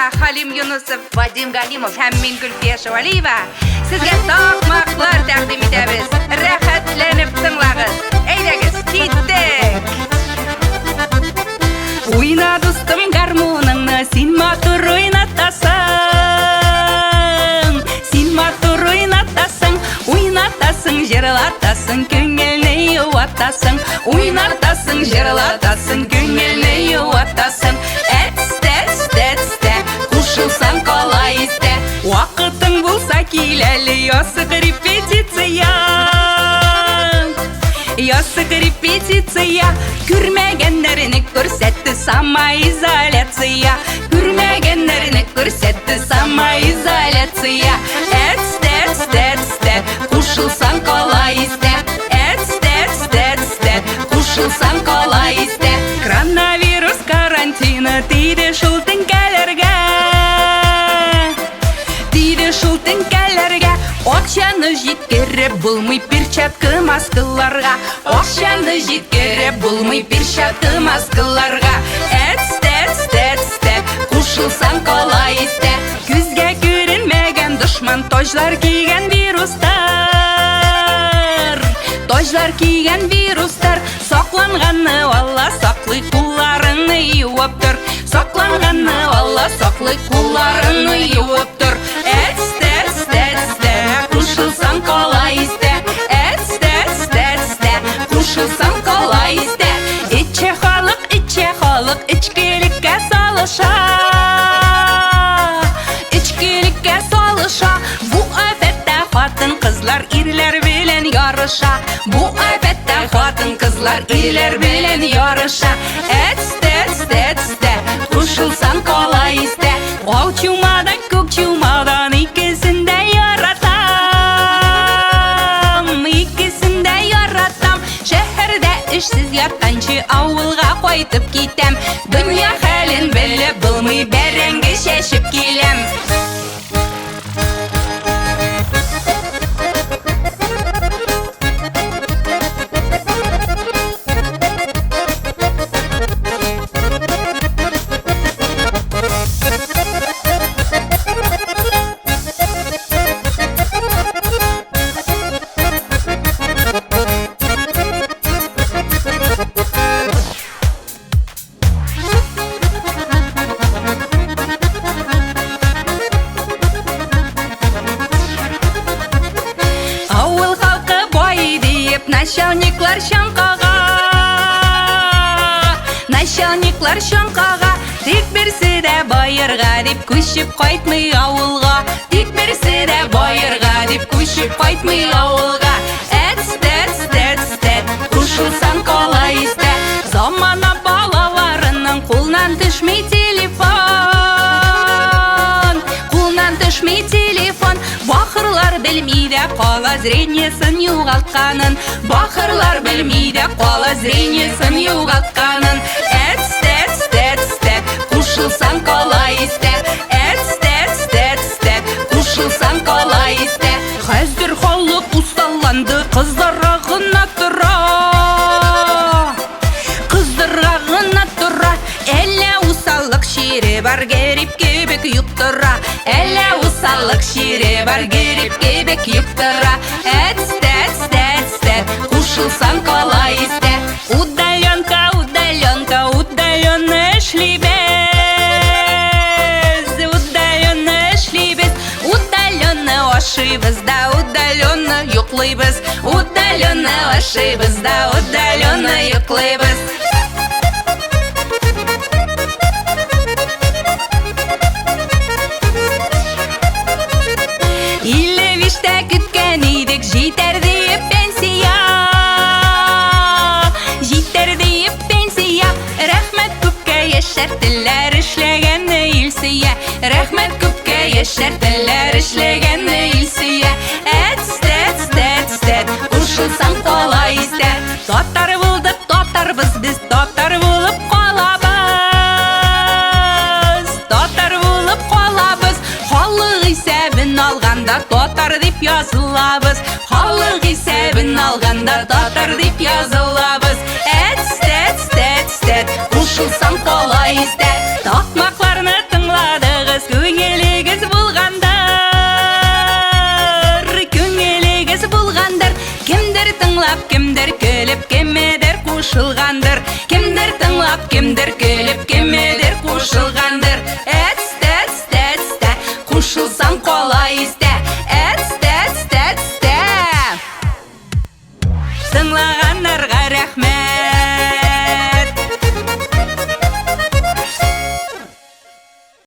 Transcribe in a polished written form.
Халим Юнусов, Вадим Галимов һәм мин Гөлфия Шавалиева сезгә тақмаклар тәкъдим итәбез. Рәхәтләнеп тыңлагыз. Әйдәгез, киттек. Уйна дустым гармуныңны, син матур уйнатасың. Син матур уйнатасың, уйнатасың, җырлатасың, күңелне юатасың. Уйнатасың, җырлатасың, күңелне юатасың. Әстә, кушылсаң калай истә. Вакытың булса киләле, ясык репетиция. Ясык репетиция. Күрмәгәннәрне күрсәтте самоизоляция. Күрмәгәннәрне күрсәтте самоизоляция. Әстә, кушылсаң калай истә. Әстә, кушылсаң калай истә. Коронавирус карантины тиде шул теңкәләргә. Тиде шул теңкәләргә. Акчаны җиткереп булмый перчатка маскаларга. Акчаны җиткереп булмый перчатка маскаларга. Әстә, кушылсаң калай истә. Күзгә күренмәгән дошман тожлар кигән вирустар. Тожлар кигән вирустар. Сакланганны валла саклый, кулларыңны юып тор. Сакланганны валла саклый, кулларыңны юып тор. Әстә, кушылсаң калай истә. Әстә, кушылсаң калай истә. Иче халык, ичкелеккә салыша. Ичкелеккә салыша. Бу афәттә хатын кызлар ирләр белән ярыша. Бу афәттә хатын кызлар ирләр белән ярыша. Әстә, кушылсаң калай истә. Ау чумадан, күк чумадан икесен дә яратам. Икесен дә яратам. Шәһәрдә эшсез ятканчы авылга кайтып китәм. Дөнья хәлен белеп булмый, бәрәңге чәчеп киләм. Начальниклар чаңкага, тик берсе дә байырга дип күчеп кайтмый авылга. Тик берсе дә байырга дип күчеп кайтмый авылга. Әстә, кушылсаң калай истә. Замана балаларының кулнан төшмей телефон. Кулнан төшмей телефон. Бахырлар белми дә кала зрениесен югалтканын. Бахырлар белми дә кала зрениесен югалтканын. Әстә, кушылсаң калай истә. Әстә, кушылсаң калай истә. Хәзер халык усталанды, кызларга гына тора. Кызларга гына тора. Әллә усаллык шире бар, гәрип кебек юктыра. Әллә усаллык шире бар, гәрип кебек юктыра. Әстә, кушылсаң калай истә. Удаленка, удаленно эшлибез. Удаленно эшлибез. Удаленно ашыйбыз да, удаленно йоклыйбыз. Удаленно ашыйбыз да, удаленно йоклыйбыз. Илевиштә көткән идек, җитәр диеп пенсия. Җитәр диеп пенсия. Рәхмәт күпкә яшәртәләр эшләгәнне илсия. Рәхмәт күпкә яшәртәләр эшләгәнне илсия. Әстә, кушылсаң калай истә. Татар булдык, татарбыз без, татар булып калабыз. Татар булып калабыз. Халык исәбен алганда татар дип язылабыз. Халык исәбен алганда татар дип язылабыз. Әстә, кушылсаң калай истә. Такмакларны тыңладыгыз, қосылсам қолай істе